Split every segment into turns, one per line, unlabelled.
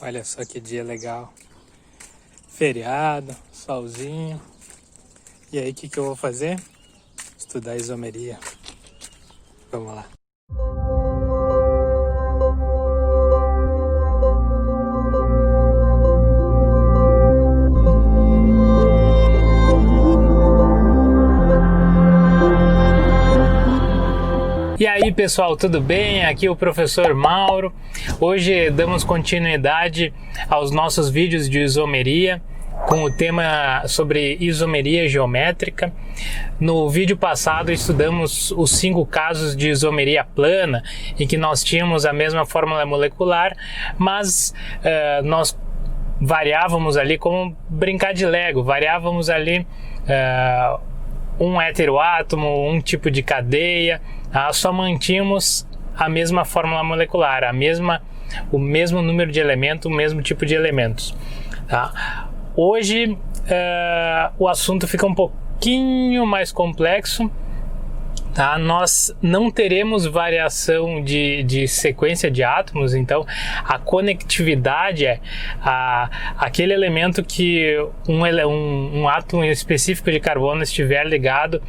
Olha só que dia legal. Feriado, solzinho. E aí, o que eu vou fazer? Estudar isomeria. Vamos lá. E aí pessoal, tudo bem? Aqui é o professor Mauro. Hoje damos continuidade aos nossos vídeos de isomeria com o tema sobre isomeria geométrica. No vídeo passado estudamos os 5 casos de isomeria plana em que nós tínhamos a mesma fórmula molecular, mas nós variávamos ali como brincar de Lego, variávamos ali um heteroátomo, um tipo de cadeia, só mantínhamos a mesma fórmula molecular, o mesmo número de elementos, o mesmo tipo de elementos. Tá? Hoje o assunto fica um pouquinho mais complexo. Tá? Nós não teremos variação de sequência de átomos, então a conectividade é aquele elemento que um átomo específico de carbono estiver ligado,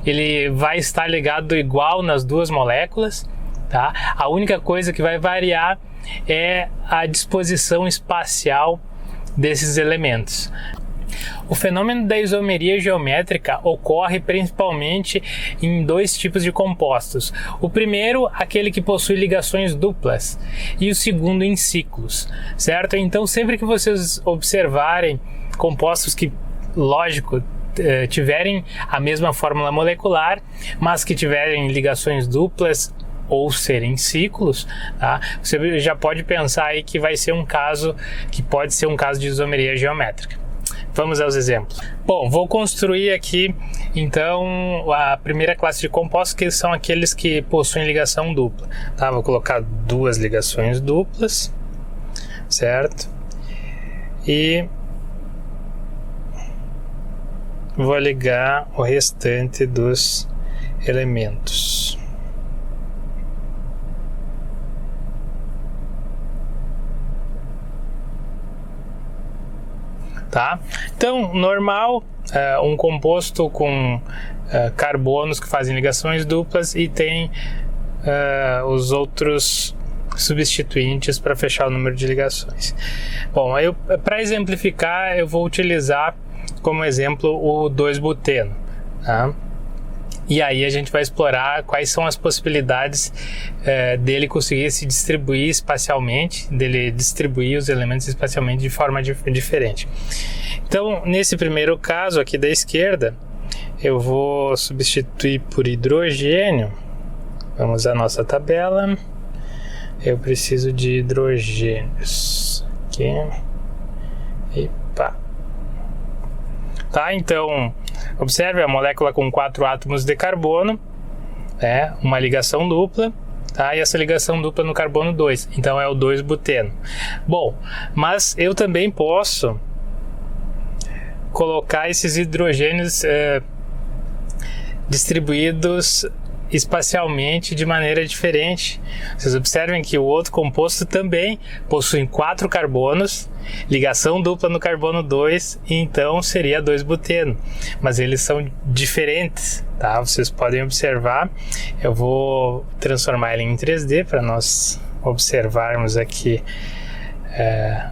ele vai estar ligado igual nas duas moléculas. Tá? A única coisa que vai variar é a disposição espacial desses elementos. O fenômeno da isomeria geométrica ocorre principalmente em 2 tipos de compostos. O primeiro, aquele que possui ligações duplas, e o segundo em ciclos, certo? Então, sempre que vocês observarem compostos que, lógico, tiverem a mesma fórmula molecular, mas que tiverem ligações duplas ou serem ciclos, tá? Você já pode pensar aí que vai ser um caso, que pode ser um caso de isomeria geométrica. Vamos aos exemplos. Bom, vou construir aqui então a primeira classe de compostos, que são aqueles que possuem ligação dupla. Tá? Vou colocar 2 ligações duplas, certo? E vou ligar o restante dos elementos. Tá? Então, normal, um composto com carbonos que fazem ligações duplas e tem os outros substituintes para fechar o número de ligações. Bom, para exemplificar, eu vou utilizar como exemplo o 2-buteno. Tá? E aí a gente vai explorar quais são as possibilidades dele conseguir se distribuir espacialmente, dele distribuir os elementos espacialmente de forma diferente. Então, nesse primeiro caso aqui da esquerda, eu vou substituir por hidrogênio. Vamos à nossa tabela. Eu preciso de hidrogênios. Aqui. E pá. Tá, então, observe a molécula com 4 átomos de carbono, uma ligação dupla, tá? E essa ligação dupla no carbono 2, então é o 2-buteno. Bom, mas eu também posso colocar esses hidrogênios distribuídos espacialmente de maneira diferente. Vocês observem que o outro composto também possui 4 carbonos, ligação dupla no carbono 2, e então seria 2-buteno, mas eles são diferentes, tá? Vocês podem observar. Eu vou transformar ele em 3D para nós observarmos aqui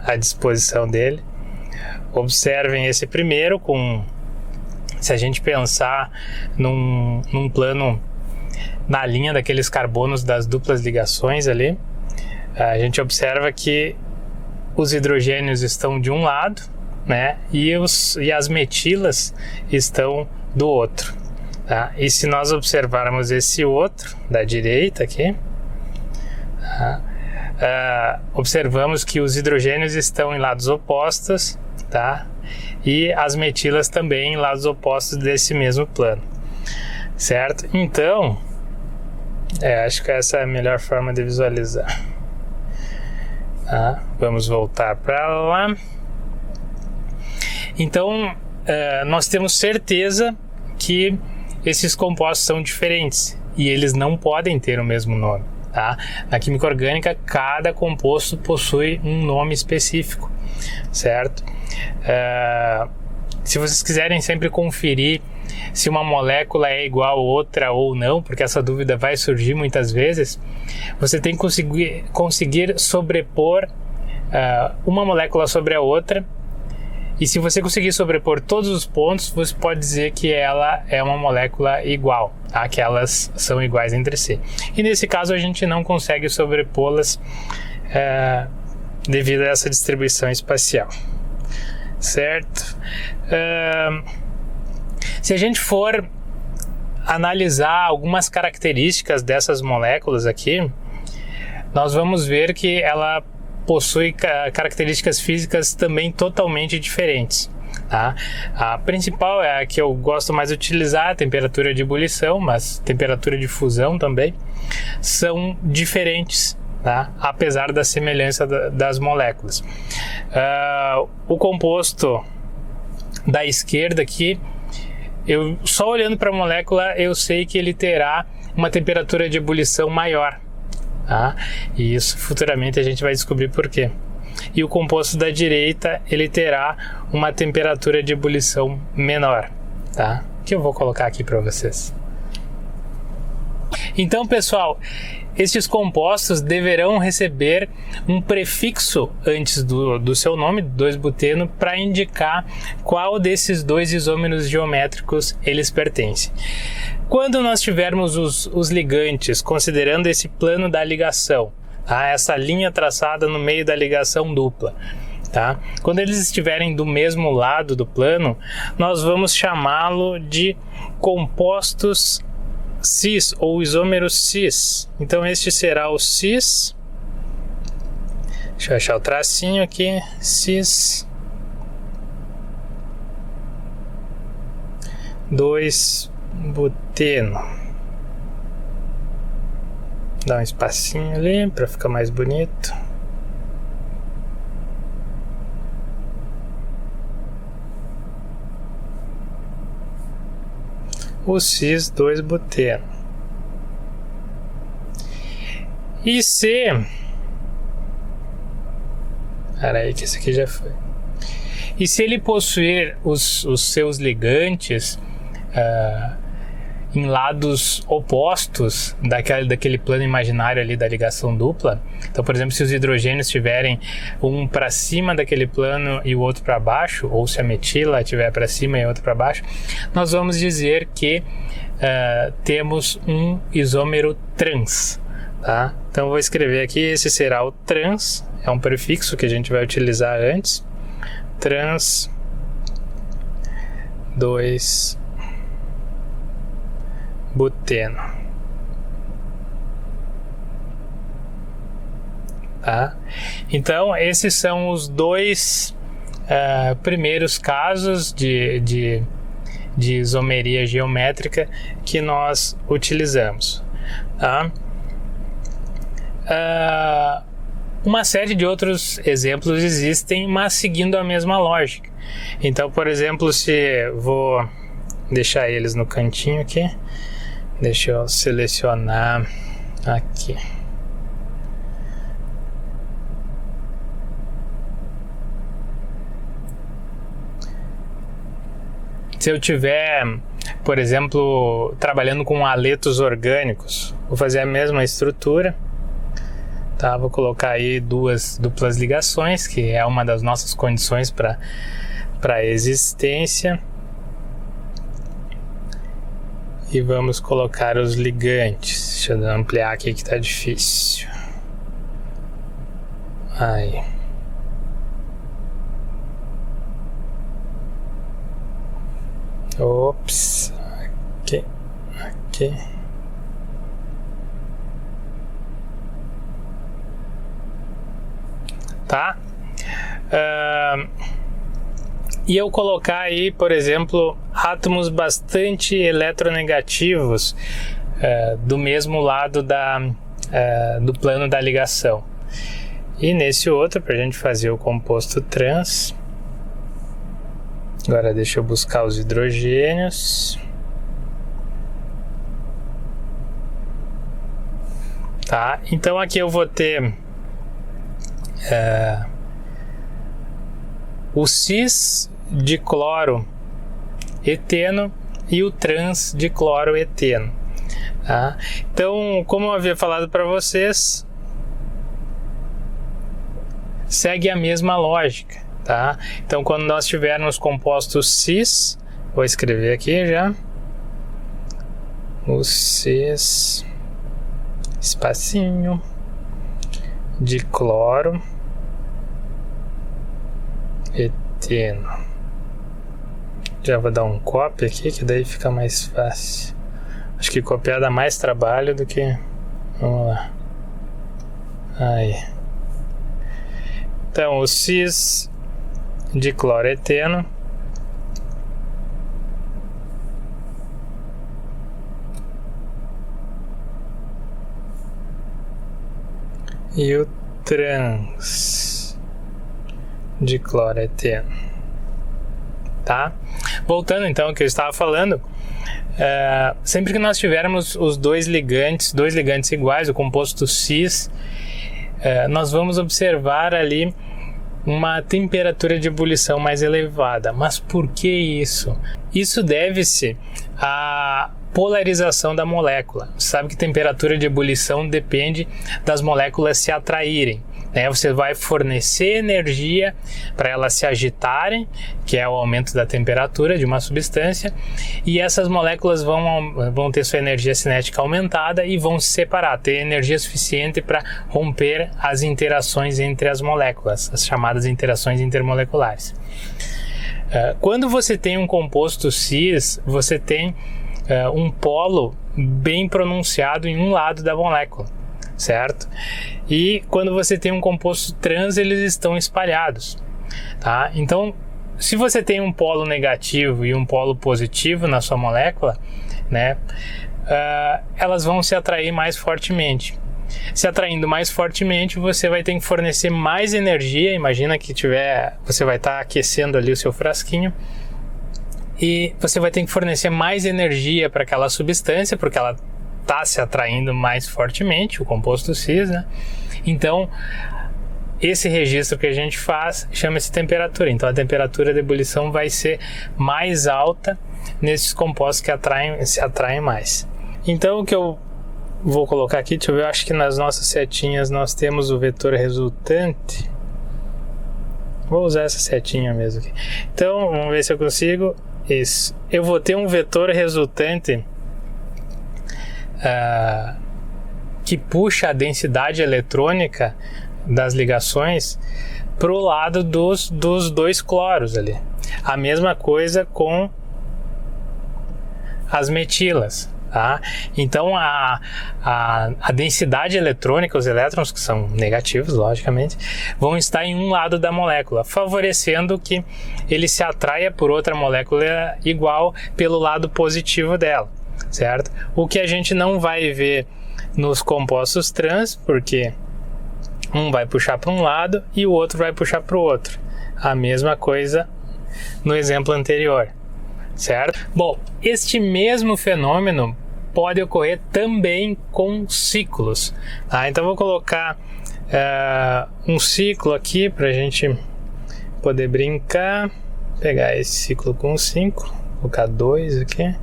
a disposição dele. Observem esse primeiro, se a gente pensar num plano na linha daqueles carbonos das duplas ligações ali, a gente observa que os hidrogênios estão de um lado, né, e as metilas estão do outro. Tá? E se nós observarmos esse outro da direita aqui, observamos que os hidrogênios estão em lados opostos, tá? E as metilas também em lados opostos desse mesmo plano, certo? Então, acho que essa é a melhor forma de visualizar. Tá? Vamos voltar para lá. Então, nós temos certeza que esses compostos são diferentes e eles não podem ter o mesmo nome. tá? Na química orgânica, cada composto possui um nome específico, certo? Se vocês quiserem sempre conferir se uma molécula é igual a outra ou não, porque essa dúvida vai surgir muitas vezes, você tem que conseguir sobrepor uma molécula sobre a outra, e se você conseguir sobrepor todos os pontos, você pode dizer que ela é uma molécula igual, tá? Que elas são iguais entre si. E nesse caso a gente não consegue sobrepô-las devido a essa distribuição espacial, certo? Se a gente for analisar algumas características dessas moléculas aqui, nós vamos ver que ela possui características físicas também totalmente diferentes, tá? A principal é a que eu gosto mais de utilizar, a temperatura de ebulição, mas temperatura de fusão também, são diferentes, tá? Apesar da semelhança das moléculas. O composto da esquerda aqui, só olhando para a molécula eu sei que ele terá uma temperatura de ebulição maior, tá? E isso futuramente a gente vai descobrir por quê. E o composto da direita, ele terá uma temperatura de ebulição menor, tá? Que eu vou colocar aqui para vocês. Então, pessoal, estes compostos deverão receber um prefixo antes do seu nome, 2-buteno, para indicar qual desses dois isômeros geométricos eles pertencem. Quando nós tivermos os ligantes, considerando esse plano da ligação, tá? Essa linha traçada no meio da ligação dupla, tá? Quando eles estiverem do mesmo lado do plano, nós vamos chamá-lo de compostos cis ou isômero cis. Então este será o cis. Deixa eu achar o tracinho aqui. Cis 2-buteno. Dá um espacinho ali para ficar mais bonito. O cis 2-buteno. E se... Peraí que esse aqui já foi. E se ele possuir os seus ligantes em lados opostos daquele plano imaginário ali da ligação dupla, então, por exemplo, se os hidrogênios estiverem um para cima daquele plano e o outro para baixo, ou se a metila estiver para cima e o outro para baixo, nós vamos dizer que temos um isômero trans, tá? Então, eu vou escrever aqui, esse será o trans, é um prefixo que a gente vai utilizar antes, trans 2-buteno, tá? Então, esses são os dois primeiros casos de isomeria geométrica que nós utilizamos, tá? Uma série de outros exemplos existem, mas seguindo a mesma lógica. Então, por exemplo, se vou deixar eles no cantinho aqui, deixa eu selecionar aqui. Se eu tiver, por exemplo, trabalhando com haletos orgânicos, vou fazer a mesma estrutura, tá? Vou colocar aí duas duplas ligações, que é uma das nossas condições para a existência. E vamos colocar os ligantes. Deixa eu ampliar aqui que tá difícil. Aí. Ops. Aqui. Aqui. Tá? E eu colocar aí, por exemplo, átomos bastante eletronegativos do mesmo lado do plano da ligação. E nesse outro, para a gente fazer o composto trans, agora deixa eu buscar os hidrogênios. tá? Então aqui eu vou ter o cis de cloro eteno e o trans de cloro eteno, tá? Então, como eu havia falado para vocês, segue a mesma lógica, tá? Então, quando nós tivermos compostos cis, vou escrever aqui já o cis, espacinho, de cloro eteno. Já vou dar um copy aqui, que daí fica mais fácil. Acho que copiar dá mais trabalho do que... Vamos lá. Aí. Então, o cis de cloro eteno e o trans de cloro eteno, tá? Voltando então ao que eu estava falando, sempre que nós tivermos os dois ligantes iguais, o composto cis, nós vamos observar ali uma temperatura de ebulição mais elevada. Mas por que isso? Isso deve-se à polarização da molécula. Você sabe que temperatura de ebulição depende das moléculas se atraírem, né? Você vai fornecer energia para elas se agitarem, que é o aumento da temperatura de uma substância, e essas moléculas vão ter sua energia cinética aumentada e vão se separar, ter energia suficiente para romper as interações entre as moléculas, as chamadas interações intermoleculares. Quando você tem um composto cis, você tem um polo bem pronunciado em um lado da molécula, certo? E quando você tem um composto trans, eles estão espalhados, tá? Então, se você tem um polo negativo e um polo positivo na sua molécula, né, elas vão se atrair mais fortemente. Se atraindo mais fortemente, você vai ter que fornecer mais energia. Imagina que você vai estar aquecendo ali o seu frasquinho, e você vai ter que fornecer mais energia para aquela substância, porque ela está se atraindo mais fortemente, o composto cis, né? Então, esse registro que a gente faz chama-se temperatura. Então, a temperatura de ebulição vai ser mais alta nesses compostos que se atraem mais. Então, o que eu vou colocar aqui, deixa eu ver, eu acho que nas nossas setinhas nós temos o vetor resultante. Vou usar essa setinha mesmo aqui. Então, vamos ver se eu consigo. Isso. Eu vou ter um vetor resultante que puxa a densidade eletrônica das ligações para o lado dos dois cloros ali. A mesma coisa com as metilas, tá? Então a densidade eletrônica, os elétrons, que são negativos, logicamente, vão estar em um lado da molécula, favorecendo que ele se atraia por outra molécula igual pelo lado positivo dela, certo? O que a gente não vai ver nos compostos trans, porque um vai puxar para um lado e o outro vai puxar para o outro. A mesma coisa no exemplo anterior, certo? Bom, este mesmo fenômeno pode ocorrer também com ciclos, tá? Então vou colocar um ciclo aqui para a gente poder brincar. Pegar esse ciclo com 5, colocar 2 aqui.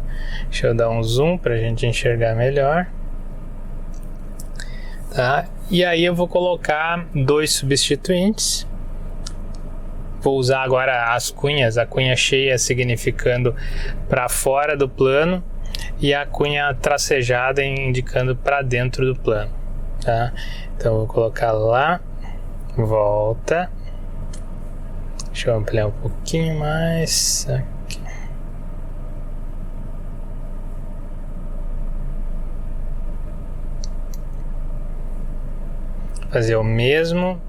Deixa eu dar um zoom para a gente enxergar melhor, tá? E aí eu vou colocar 2 substituintes. Vou usar agora as cunhas, a cunha cheia significando para fora do plano e a cunha tracejada indicando para dentro do plano, tá? Então eu vou colocar lá, volta, deixa eu ampliar um pouquinho mais aqui. Fazer o mesmo,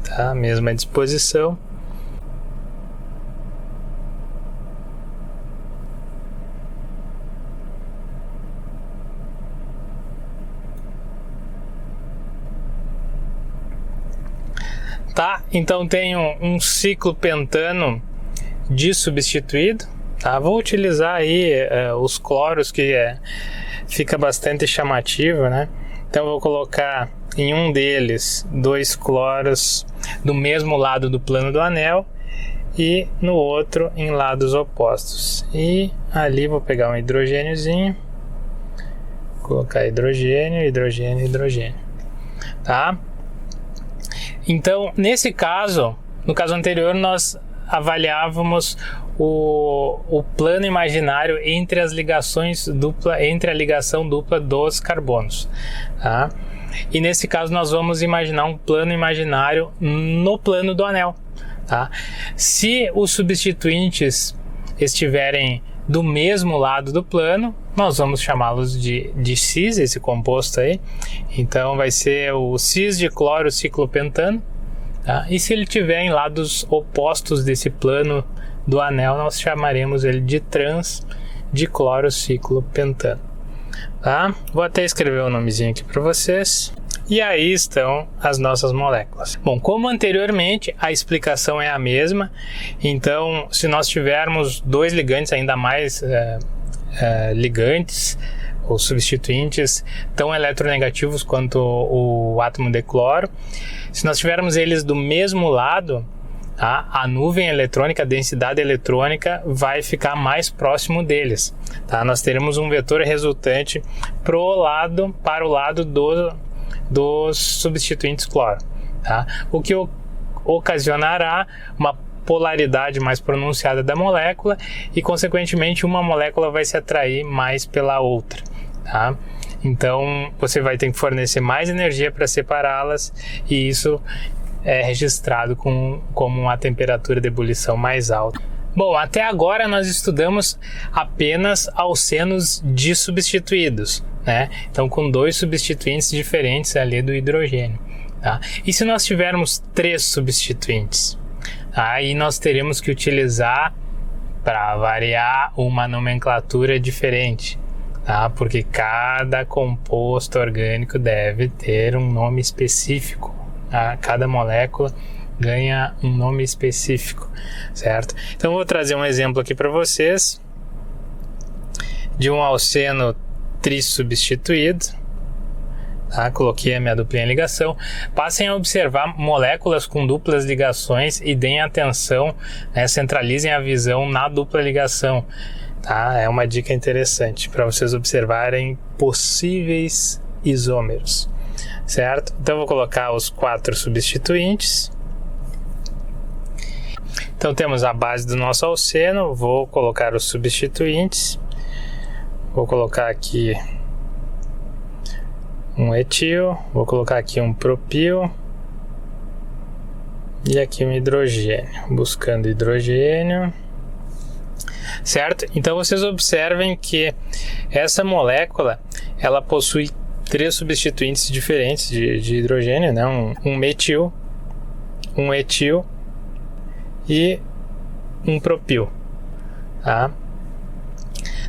tá? A mesma disposição. Tá? Então tenho um ciclo pentano dissubstituído, tá? Vou utilizar aí os cloros, que fica bastante chamativo, né? Então eu vou colocar em um deles 2 cloros do mesmo lado do plano do anel e no outro em lados opostos. E ali vou pegar um hidrogêniozinho, colocar hidrogênio, hidrogênio, hidrogênio, tá? Então, nesse caso, no caso anterior, nós avaliávamos o plano imaginário entre as ligações entre a ligação dupla dos carbonos, tá? E nesse caso nós vamos imaginar um plano imaginário no plano do anel, tá? Se os substituintes estiverem do mesmo lado do plano, nós vamos chamá-los de cis, esse composto aí. Então vai ser o cis de cloro ciclopentano, tá? E se ele estiver em lados opostos desse plano do anel, nós chamaremos ele de trans de cloro ciclopentano, tá? Vou até escrever o nomezinho aqui para vocês. E aí estão as nossas moléculas. Bom, como anteriormente, a explicação é a mesma. Então, se nós tivermos 2 ligantes, ainda mais ligantes ou substituintes tão eletronegativos quanto o átomo de cloro, se nós tivermos eles do mesmo lado, tá, a nuvem eletrônica, a densidade eletrônica vai ficar mais próximo deles, tá? Nós teremos um vetor resultante para o lado dos substituintes cloro, tá? O que ocasionará uma polaridade mais pronunciada da molécula e, consequentemente, uma molécula vai se atrair mais pela outra, tá? Então, você vai ter que fornecer mais energia para separá-las, e isso é registrado como uma temperatura de ebulição mais alta. Bom, até agora nós estudamos apenas alcenos dissubstituídos, né? Então, com 2 substituintes diferentes ali do hidrogênio, tá? E se nós tivermos 3 substituintes? Aí nós teremos que utilizar, para variar, uma nomenclatura diferente, tá? Porque cada composto orgânico deve ter um nome específico, tá? Cada molécula ganha um nome específico, certo? Então eu vou trazer um exemplo aqui para vocês de um alceno trissubstituído, tá? Coloquei a minha duplinha ligação. Passem a observar moléculas com duplas ligações e deem atenção, né? Centralizem a visão na dupla ligação, tá? É uma dica interessante para vocês observarem possíveis isômeros, certo? Então eu vou colocar os 4 substituintes. Então temos a base do nosso alceno, vou colocar os substituintes, vou colocar aqui um etil, vou colocar aqui um propil e aqui um hidrogênio, buscando hidrogênio, certo? Então vocês observem que essa molécula, ela possui 3 substituintes diferentes de hidrogênio, né? Um metil, um etil e um propil, tá?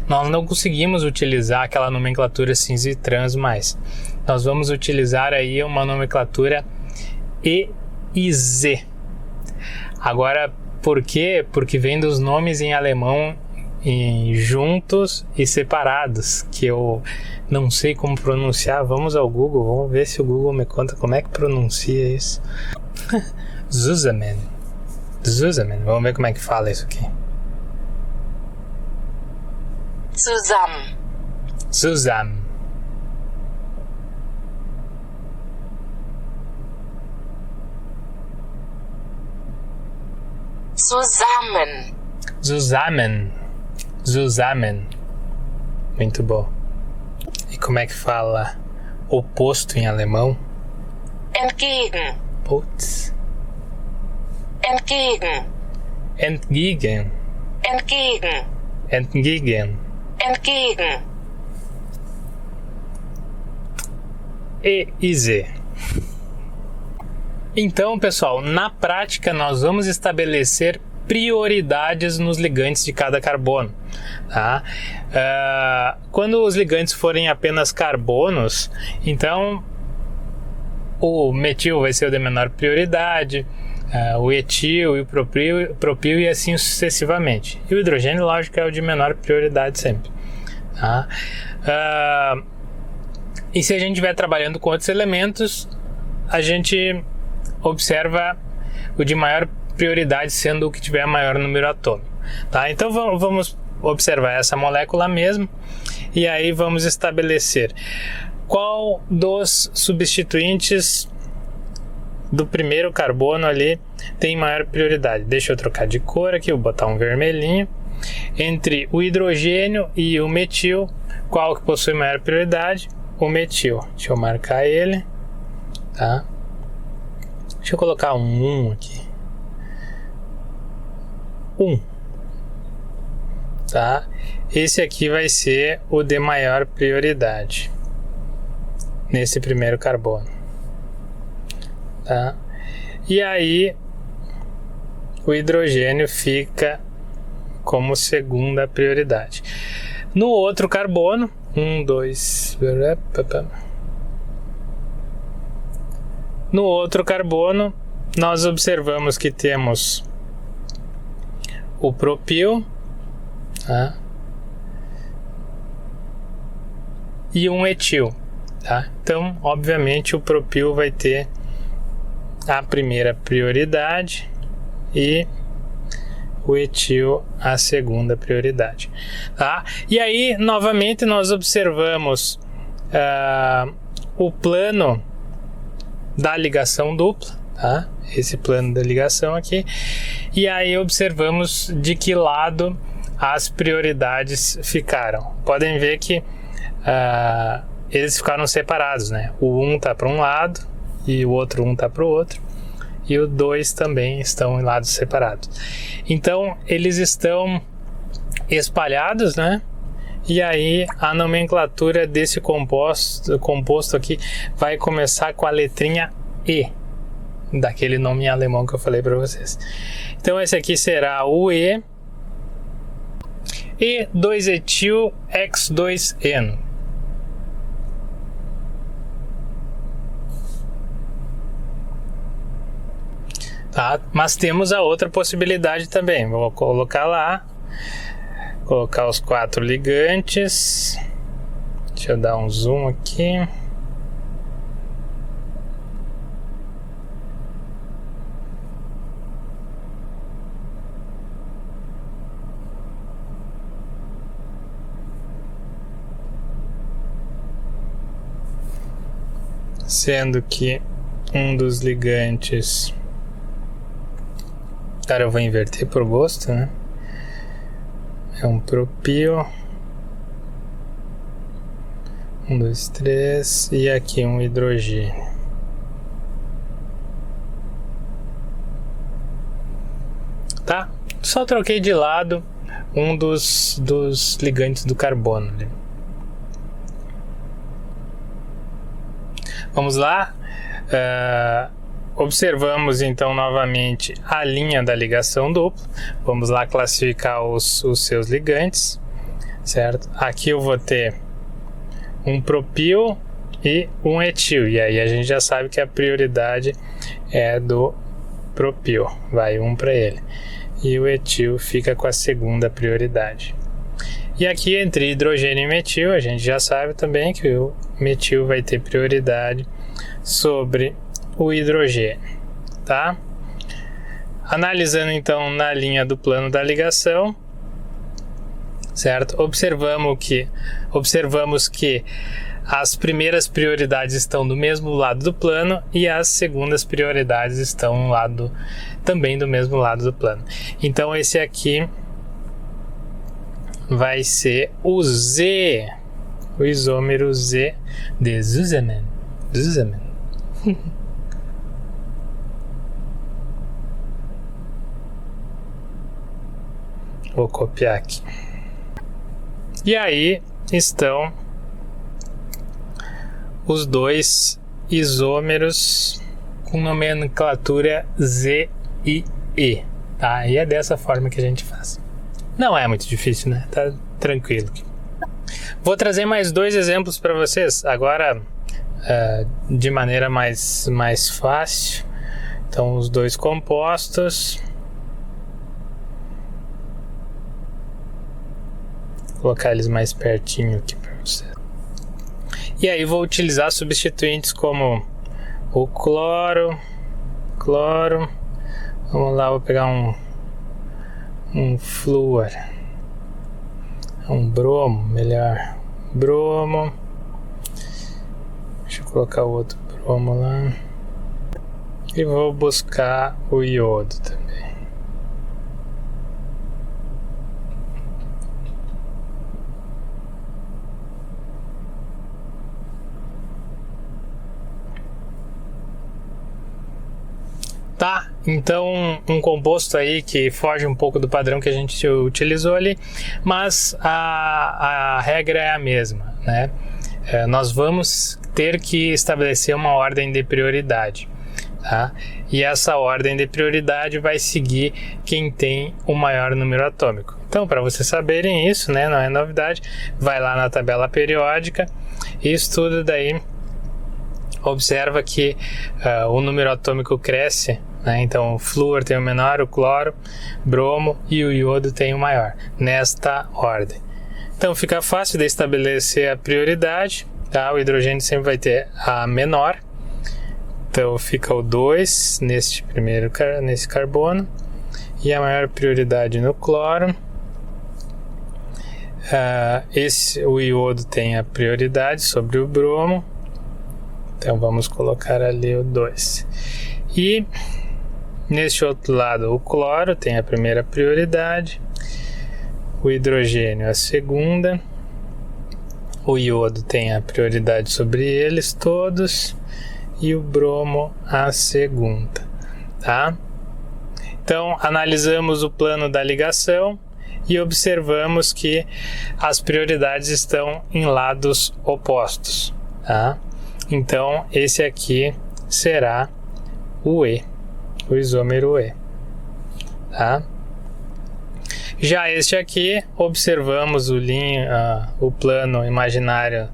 Nós não conseguimos utilizar aquela nomenclatura cis e trans mais. Nós vamos utilizar aí uma nomenclatura E e Z. Agora, por quê? Porque vem dos nomes em alemão juntos e separados, que eu não sei como pronunciar. Vamos ao Google, vamos ver se o Google me conta como é que pronuncia isso. Zusammen. Zusammen. Vamos ver como é que fala isso aqui.
Zusammen.
Zusammen.
Zusammen.
Zusammen. Zusammen. Muito bom. E como é que fala oposto em alemão?
Entgegen.
Putz.
Entgegen.
Entgegen.
Entgegen.
Entgegen.
Entgegen.
E Z. Então, pessoal, na prática nós vamos estabelecer prioridades nos ligantes de cada carbono, tá? Quando os ligantes forem apenas carbonos, então o metil vai ser o de menor prioridade, o etil e o propil e assim sucessivamente. E o hidrogênio, lógico, é o de menor prioridade sempre, tá? E se a gente estiver trabalhando com outros elementos, a gente observa o de maior prioridade sendo o que tiver maior número atômico, tá? Então vamos observar essa molécula mesmo e aí vamos estabelecer qual dos substituintes do primeiro carbono ali tem maior prioridade. Deixa eu trocar de cor aqui, vou botar um vermelhinho. Entre o hidrogênio e o metil, qual que possui maior prioridade? O metil. Deixa eu marcar ele, tá? Deixa eu colocar um 1 aqui. 1. Tá? Esse aqui vai ser o de maior prioridade nesse primeiro carbono, tá? E aí o hidrogênio fica como segunda prioridade. No outro carbono, 1, 2, no outro carbono nós observamos que temos o propil, tá? E um etil, tá? Então, obviamente, o propil vai ter a primeira prioridade e o etil a segunda prioridade, tá? E aí, novamente, nós observamos o plano da ligação dupla, tá? Esse plano da ligação aqui, e aí observamos de que lado as prioridades ficaram. Podem ver que eles ficaram separados, né? O 1 está para um lado e o outro 1 está para o outro, e o 2 também estão em lados separados. Então eles estão espalhados, né? E aí a nomenclatura desse composto aqui vai começar com a letrinha E, daquele nome em alemão que eu falei para vocês. Então esse aqui será o E2-etil X2-eno. Tá? Mas temos a outra possibilidade também. Vou colocar lá, colocar os 4 ligantes. Deixa eu dar um zoom aqui. Sendo que um dos ligantes, cara, eu vou inverter por gosto, né? É um propil. 1, 2, 3. E aqui um hidrogênio. Tá? Só troquei de lado um dos ligantes do carbono ali. Vamos lá. Observamos então novamente a linha da ligação dupla. Vamos lá classificar os seus ligantes, certo? Aqui eu vou ter um propil e um etil, e aí a gente já sabe que a prioridade é do propil, vai um para ele, e o etil fica com a segunda prioridade. E aqui entre hidrogênio e metil, a gente já sabe também que o metil vai ter prioridade sobre o hidrogênio, tá? Analisando então na linha do plano da ligação, certo? Observamos que as primeiras prioridades estão do mesmo lado do plano e as segundas prioridades estão também do mesmo lado do plano. Então esse aqui vai ser o Z, o isômero Z de Zusammen. Vou copiar aqui. E aí estão os dois isômeros com nomenclatura Z e E, tá? E é dessa forma que a gente faz. Não é muito difícil, né? Tá tranquilo. Vou trazer mais 2 exemplos para vocês, agora de maneira mais fácil. Então, os 2 compostos. Vou colocar eles mais pertinho aqui para vocês. E aí vou utilizar substituintes como o cloro. Vamos lá, vou pegar um flúor, um bromo, melhor, bromo. Deixa eu colocar o outro bromo lá. E vou buscar o iodo também. Tá, então um composto aí que foge um pouco do padrão que a gente utilizou ali, mas a regra é a mesma, né? Nós vamos ter que estabelecer uma ordem de prioridade, tá? E essa ordem de prioridade vai seguir quem tem o maior número atômico. Então, para vocês saberem isso, né, não é novidade, vai lá na tabela periódica e estuda daí. Observa que o número atômico cresce, né? Então o flúor tem o menor, o cloro, bromo e o iodo tem o maior, nesta ordem. Então fica fácil de estabelecer a prioridade, tá? O hidrogênio sempre vai ter a menor, então fica o 2 nesse carbono e a maior prioridade no cloro. O iodo tem a prioridade sobre o bromo. Então vamos colocar ali o 2. E neste outro lado o cloro tem a primeira prioridade, o hidrogênio a segunda, o iodo tem a prioridade sobre eles todos e o bromo a segunda, tá? Então analisamos o plano da ligação e observamos que as prioridades estão em lados opostos, tá? Então, esse aqui será o E, o isômero E, tá? Já este aqui, observamos o plano imaginário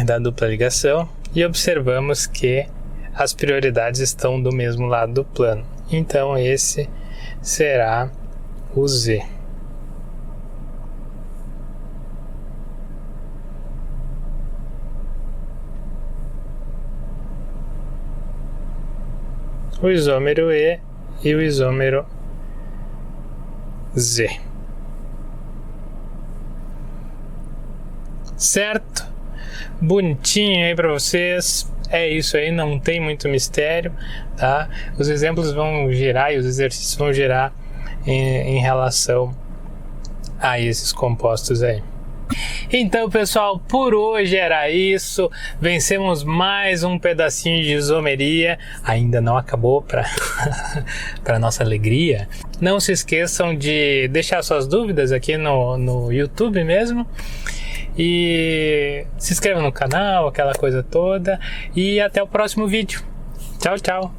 da dupla ligação e observamos que as prioridades estão do mesmo lado do plano. Então, esse será o Z. O isômero E e o isômero Z. Certo? Bonitinho aí para vocês. É isso aí, não tem muito mistério, tá? Os exemplos vão girar e os exercícios vão girar em relação a esses compostos aí. Então, pessoal, por hoje era isso. Vencemos mais um pedacinho de isomeria. Ainda não acabou, para nossa alegria. Não se esqueçam de deixar suas dúvidas aqui no YouTube mesmo. E se inscreva no canal, aquela coisa toda. E até o próximo vídeo. Tchau, tchau.